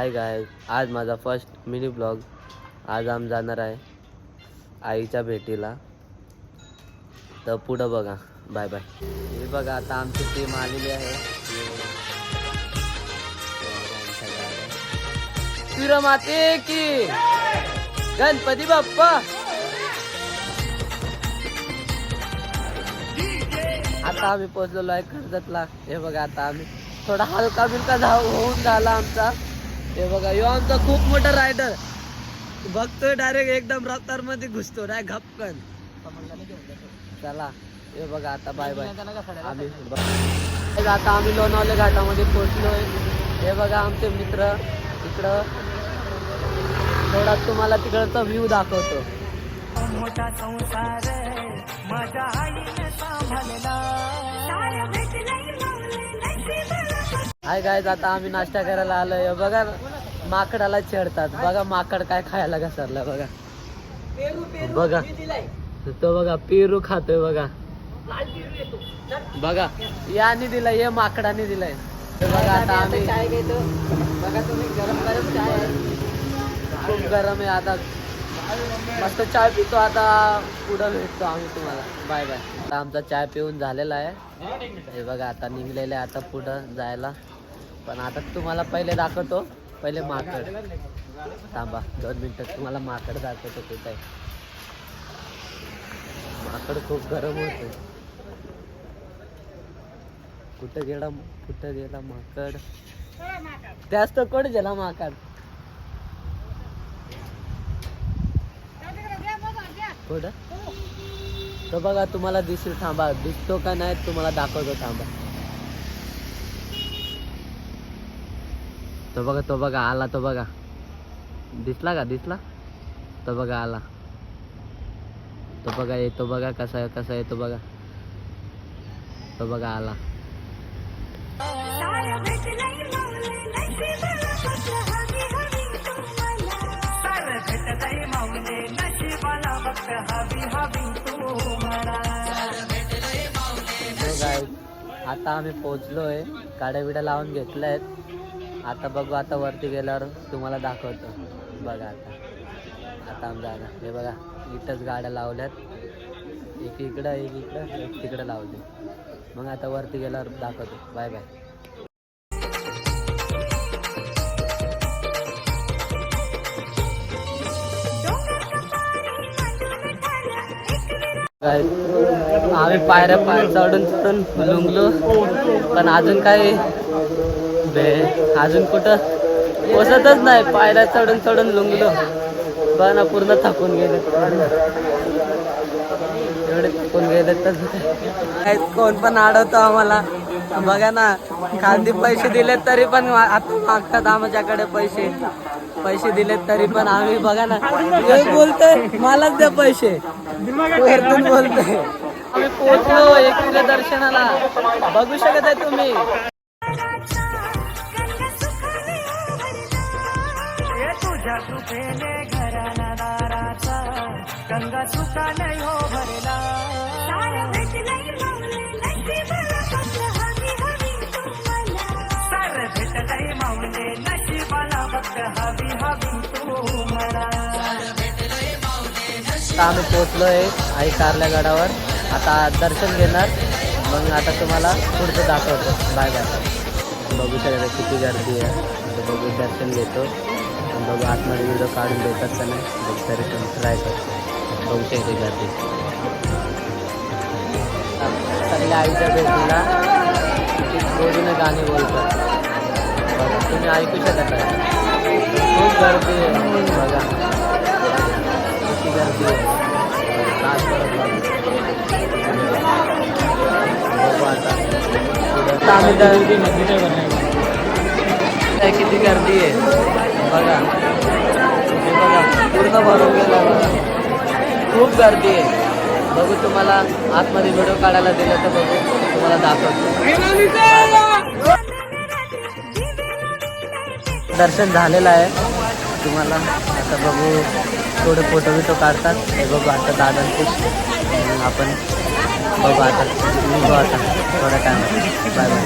हाय गाय, आज माझा first mini blog. आज आम्ही जाणार आहे आईच्या भेटीला. तर पुढं बघा. Bye bye. हे बघा आता आमची टीम आलेली आहे. माते की गणपती बाप्पा. आता आम्ही पोहोचलेलो आहे कर्जतला. हे बघा आता आम्ही थोडा हलका बिलका होऊन झाला आमचा. हे बघा यो आमचा खूप मोठा रायडर बघतोय डायरेक्ट एकदम रफ्तार मध्ये घुसतो नाही घपकन. चला हे बघा आता बाय बाय. आता आम्ही लोणावळे घाटामध्ये पोहोचलोय. हे बघा आमचे मित्र तिकडं. थोडा तुम्हाला तिकडचा व्ह्यू दाखवतो. मोठा संसार माझ्या आईने सांभाळला. हाय गायज, आता आम्ही नाश्ता करायला आलोय. बघा माकडाला छेडतात. बघा माकड काय खायला घसरला. बघा बघा तो बघा पेरू खातोय. बघा बघा याने दिलाय, हे माकडाने दिलाय. बघा आता आम्ही चाय घेतो. बघा तुम्ही गरम गरम चाय आहे. खूप गरम आहे. आता मस्त चाय पितो. आता पुढं भेटतो आम्ही तुम्हाला. Bye bye. आता आमचा चाय पिऊन झालेला आहे. हे बघा आता निघलेलं आहे आता पुढं जायला. पण आता तुम्हाला पहिले दाखवतो. पहिले माकड. थांबा 2 मिनिटं तुम्हाला माकड दाखवतो. कुठं आहे माकड. खूप गरम होते. कुठं गेला माकड. त्याच तर कोण गेला माकड. कुठं तो बघा तुम्हाला दिसेल. थांबा दिसतो का नाही तुम्हाला दाखवतो. थांबा. तो बघा आला. तो बघा दिसला का. दिसला तो बघा आला. तो बघा येतो. बघा कसा येतो. बघा तो बघा आला. आता आम्ही पोहोचलोय. गाड्या बिड्या लावून घेतल्यात. आता बघू. आता वरती गेल्यावर तुम्हाला दाखवतो. बघा आता आम्ही जाणार. हे बघा इथंच गाड्या लावल्यात. एक इकडं एक तिकडं लावली. मग आता वरती गेल्यावर दाखवतो. Bye bye. आम्ही पायऱ्या चढून लुंगलो. पण अजून काही अजून कुठं पोचतच नाही. पायऱ्या चढून लुंगलो. पण पूर्ण थकून गेले. एवढे थकून गेले तर कोण पण अडवतो आम्हाला. बघा ना खांदी पैसे दिले तरी पण आता मागतात आमच्याकडे. पैसे दिलेत तरी पण आम्ही बघा ना बोलतोय मलाच द्या पैसे. वरतून बोलतोय. आम्ही पोहोचलो एकविरा दर्शनाला. बघू शकत आहे तुम्ही. तुझ्या कृपेने घराला दाराचा गंगा सुखाने हो भरला. आम्ही पोहोचलोय आई कारल्या गडावर. आता दर्शन घेणार. मग आता तुम्हाला पुढचं दाखवतो. Bye bye. बघू शकता किती गर्दी आहे. बघू दर्शन घेतो. बघू आतमध्ये व्हिडिओ काढून देतात का नाही. बघू तरी पण ट्राय करतो. बघू शकते गर्दी. सगळ्या आईच्या भेटीला किती गोडीने गाणे बोलतात. बघा तुम्ही ऐकू शकत आहे. खूप गर्दी आहे. बघा किती गर्दी आहे. बघू आता किती गर्दी आहे. बघा पूर्ण भरून गेला. खूप गर्दी आहे. बघू तुम्हाला आतमध्ये व्हिडिओ काढायला दिलं तर बघू तुम्हाला दाखवतो. दर्शन झालेलं आहे तुम्हाला. आता बघू थोडे फोटो बिटो काढतात. हे बघू आता दादांचे. आपण बघू आता निघू आता थोड्या टाइम. Bye bye.